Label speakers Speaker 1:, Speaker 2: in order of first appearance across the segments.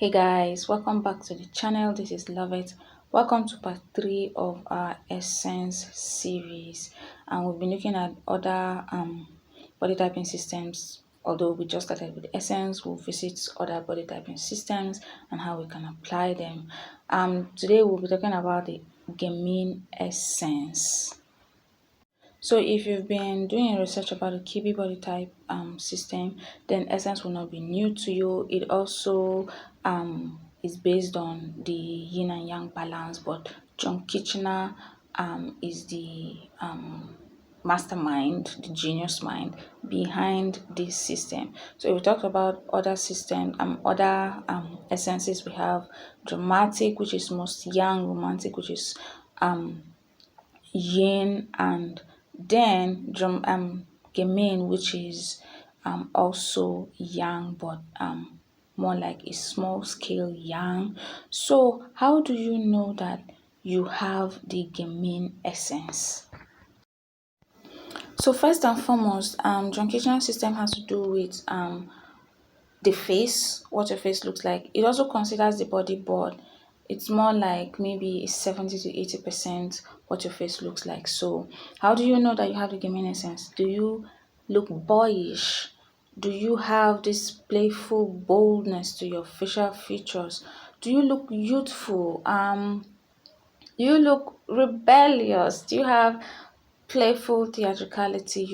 Speaker 1: Hey guys, welcome back to the channel. This is Love It. Welcome to part 3 of our Essence series, and we've been looking at other body typing systems. Although we just started with Essence, we'll visit other body typing systems and how we can apply them. Today we'll be talking about the Gamine Essence. So if you've been doing research about the Kibi body type system, then Essence will not be new to you. It also is based on the yin and yang balance, but John Kitchener is the mastermind, the genius mind behind this system. So we talked about other systems, other essences. We have dramatic, which is most yang, romantic, which is yin, and then Gamine, which is also yang, but more like a small scale yang. So how do you know that you have the Gamine essence? So first and foremost, John Kitchener system has to do with the face, what your face looks like. It also considers the body, but it's more like maybe 70 to 80% what your face looks like. So how do you know that you have the Gamine essence? Do you look boyish? Do you have this playful boldness to your facial features? Do you look youthful? Do you look rebellious? Do you have playful theatricality?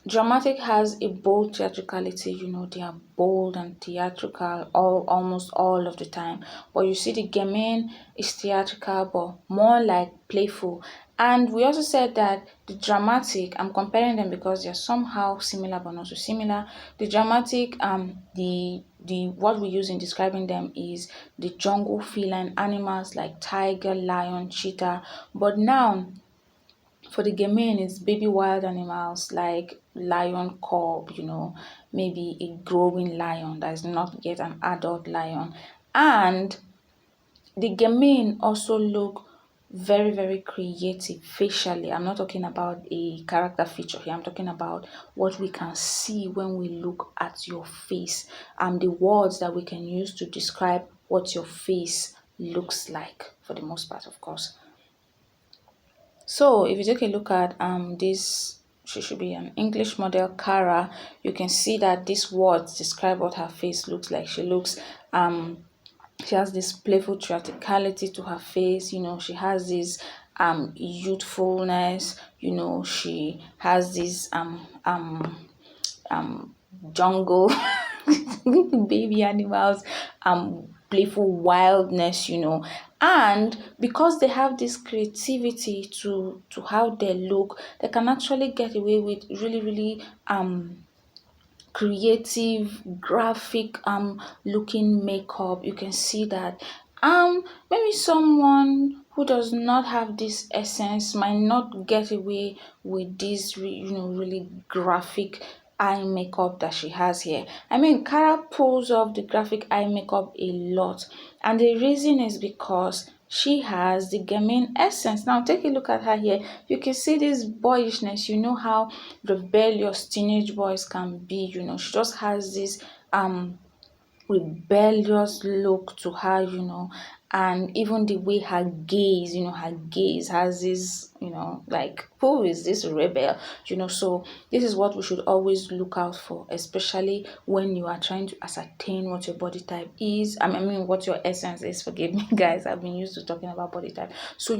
Speaker 1: Dramatic has a bold theatricality. They are bold and theatrical almost all of the time. But you see, the Gamine is theatrical, but more like playful. And we also said that the dramatic, I'm comparing them because they're somehow similar but not so similar. The dramatic, the what we use in describing them is the jungle feline animals like tiger, lion, cheetah. But now for the Gamine, it's baby wild animals like lion cub, maybe a growing lion that is not yet an adult lion. And the Gamine also look very, very creative facially. I'm not talking about a character feature here. I'm talking about what we can see when we look at your face, and the words that we can use to describe what your face looks like, for the most part, of course. So if you take a look at this, she should be an English model, Cara. You can see that these words describe what her face looks like. She has this playful theatricality to her face. She has this youthfulness. She has this jungle baby animals, playful wildness, and because they have this creativity to how they look, they can actually get away with really, really creative, graphic looking makeup. You can see that maybe someone who does not have this essence might not get away with this really graphic eye makeup that she has here. I mean, Cara pulls off the graphic eye makeup a lot, and the reason is because she has the Gamine essence. Now take a look at her here. You can see this boyishness. You know how rebellious teenage boys can be. She just has this rebellious look to her, and even the way her gaze has this, like, who is this rebel? So this is what we should always look out for, especially when you are trying to ascertain what your body type is. I mean what your essence is. Forgive me, guys, I've been used to talking about body type. So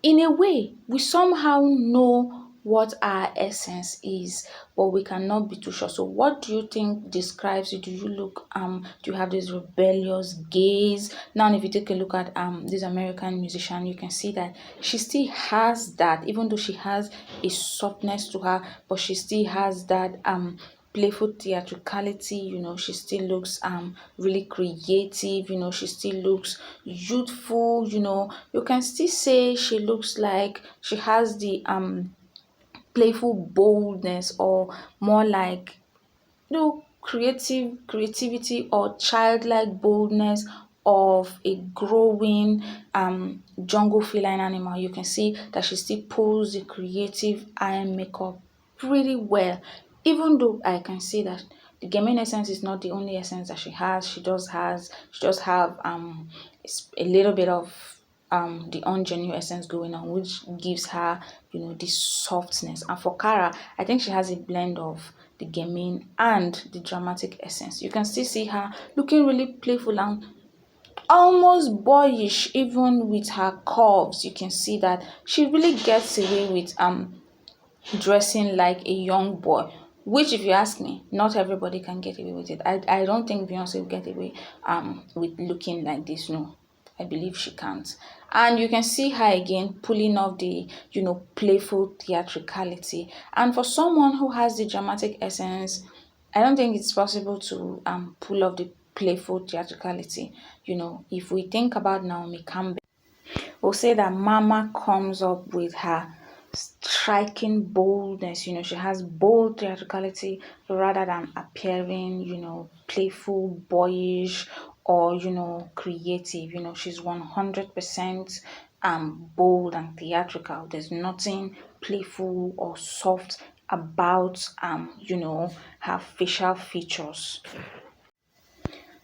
Speaker 1: in a way, we somehow know what our essence is, but we cannot be too sure. So what do you think describes you? Do you look do you have this rebellious gaze? Now if you take a look at this American musician, you can see that she still has that, even though she has a softness to her, but she still has that playful theatricality. She still looks really creative. She still looks youthful. You can still say she looks like she has the playful boldness, or more like creativity or childlike boldness of a growing jungle feline animal. You can see that she still pulls the creative eye makeup pretty well, even though I can see that the Gamine essence is not the only essence that she has. She does have a little bit of the ingenue essence going on, which gives her, this softness. And for Cara, I think she has a blend of the Gamine and the dramatic essence. You can still see her looking really playful and almost boyish, even with her curves. You can see that she really gets away with dressing like a young boy, which, if you ask me, not everybody can get away with it. I don't think Beyonce will get away with looking like this. No, I believe she can't. And you can see her again pulling off the, playful theatricality. And for someone who has the dramatic essence, I don't think it's possible to pull off the playful theatricality. If we think about Naomi Campbell, we'll say that Mama comes up with her striking boldness. She has bold theatricality rather than appearing, playful, boyish, or, creative. She's 100% bold and theatrical. There's nothing playful or soft about her facial features.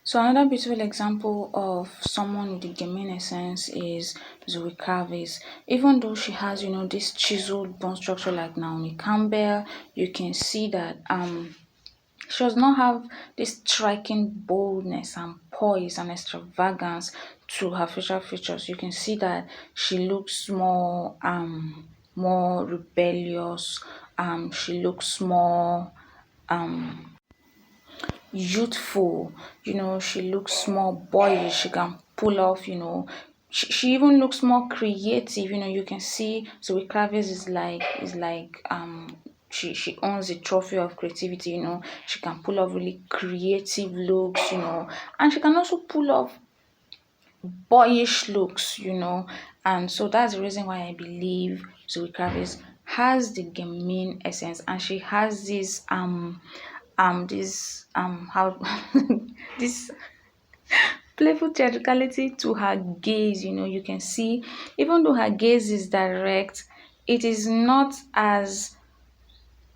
Speaker 1: So another beautiful example of someone with the Gamine essence is Zoe Kravitz. Even though she has, this chiseled bone structure like Naomi Campbell, you can see that she does not have this striking boldness and poise and extravagance to her facial features. You can see that she looks more rebellious. She looks more youthful. She looks more boyish. She can pull off, she even looks more creative. You can see Zoe Kravitz is like she owns the trophy of creativity. She can pull off really creative looks, and she can also pull off boyish looks, and so that's the reason why I believe Zoe Kravitz has the Gamine essence, and she has this how this playful theatricality to her gaze. You can see, even though her gaze is direct, it is not as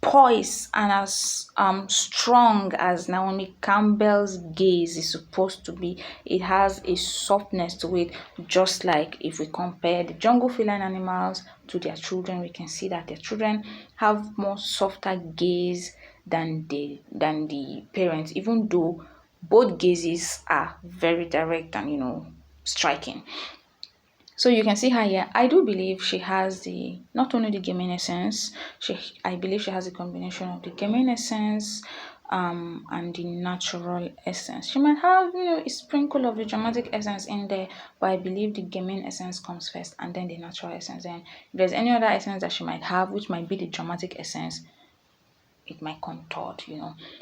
Speaker 1: poised and as strong as Naomi Campbell's gaze is supposed to be. It has a softness to it, just like if we compare the jungle feline animals to their children, we can see that their children have more softer gaze than the parents, even though both gazes are very direct and striking. So you can see her here. I do believe she has not only the Gamine essence, I believe she has a combination of the Gamine essence and the natural essence. She might have, a sprinkle of the dramatic essence in there, but I believe the Gamine essence comes first and then the natural essence. Then if there's any other essence that she might have, which might be the dramatic essence, it might come third.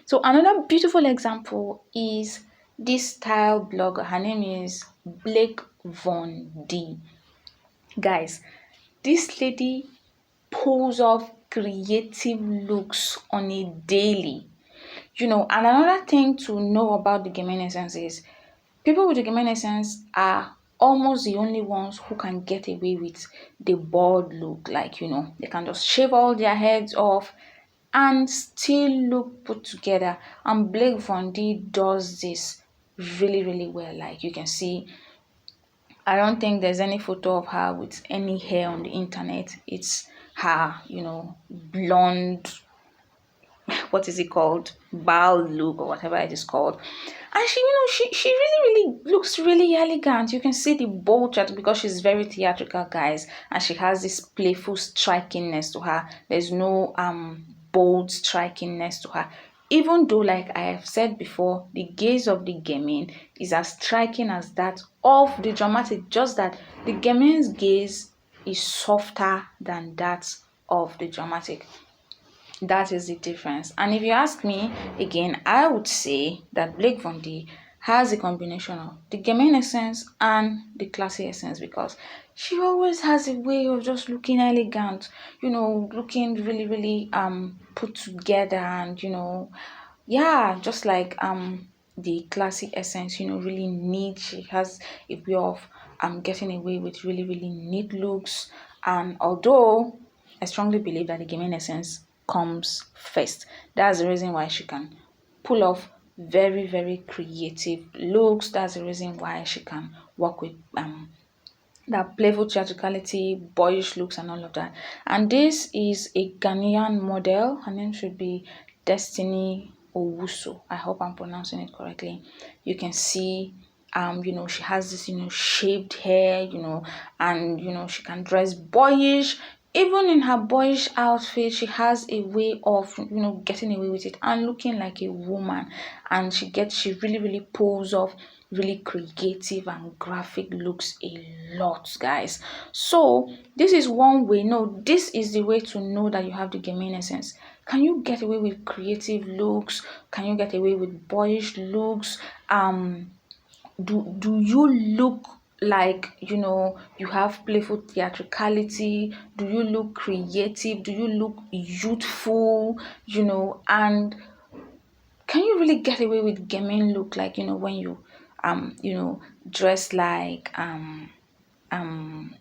Speaker 1: So another beautiful example is this style blogger. Her name is Blake Von D. Guys, this lady pulls off creative looks on a daily. And another thing to know about the Gamine essence is people with the Gamine essence are almost the only ones who can get away with the bald look. Like, they can just shave all their heads off and still look put together. And Blake Von D does this really, really well. Like, you can see, I don't think there's any photo of her with any hair on the internet. It's her, blonde, what is it called? Bald look or whatever it is called. And she really, really looks really elegant. You can see the bold chat because she's very theatrical, guys, and she has this playful strikingness to her. There's no bold strikingness to her. Even though, like I have said before, the gaze of the Gamine is as striking as that of the dramatic, just that the Gamine's gaze is softer than that of the dramatic. That is the difference. And if you ask me again, I would say that Blake Von D has a combination of the Gamine essence and the classy essence, because she always has a way of just looking elegant, looking really, really put together, and yeah, just like the classic essence, really neat. She has a way of getting away with really, really neat looks. And although I strongly believe that the Gamine essence comes first, that's the reason why she can pull off very, very creative looks. That's the reason why she can work with that playful theatricality, boyish looks, and all of that. And this is a Ghanaian model. Her name should be Destiny Owusu. I hope I'm pronouncing it correctly. You can see, she has this, shaved hair, and she can dress boyish. Even in her boyish outfit, she has a way of, getting away with it and looking like a woman. And she really, really pulls off really creative and graphic looks a lot, guys. So this is one way. No, this is the way to know that you have the Gamine essence. Can you get away with creative looks? Can you get away with boyish looks? Do you look like you have playful theatricality? Do you look creative? Do you look youthful? And can you really get away with gaming look, like when you dress like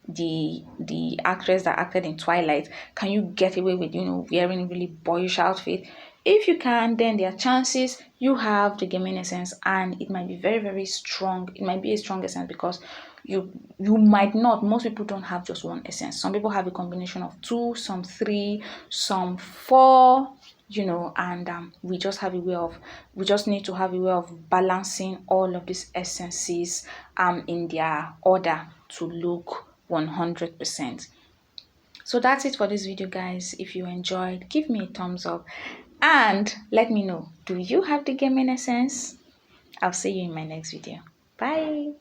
Speaker 1: the actress that acted in Twilight? Can you get away with wearing really boyish outfit? If you can, then there are chances you have the gaming essence, and it might be very, very strong. It might be a strong essence because you might not. Most people don't have just one essence. Some people have a combination of two, some three, some four, and we just need to have a way of balancing all of these essences in their order to look 100%. So that's it for this video, guys. If you enjoyed, give me a thumbs up and let me know, do you have the gaming essence? I'll see you in my next video. Bye.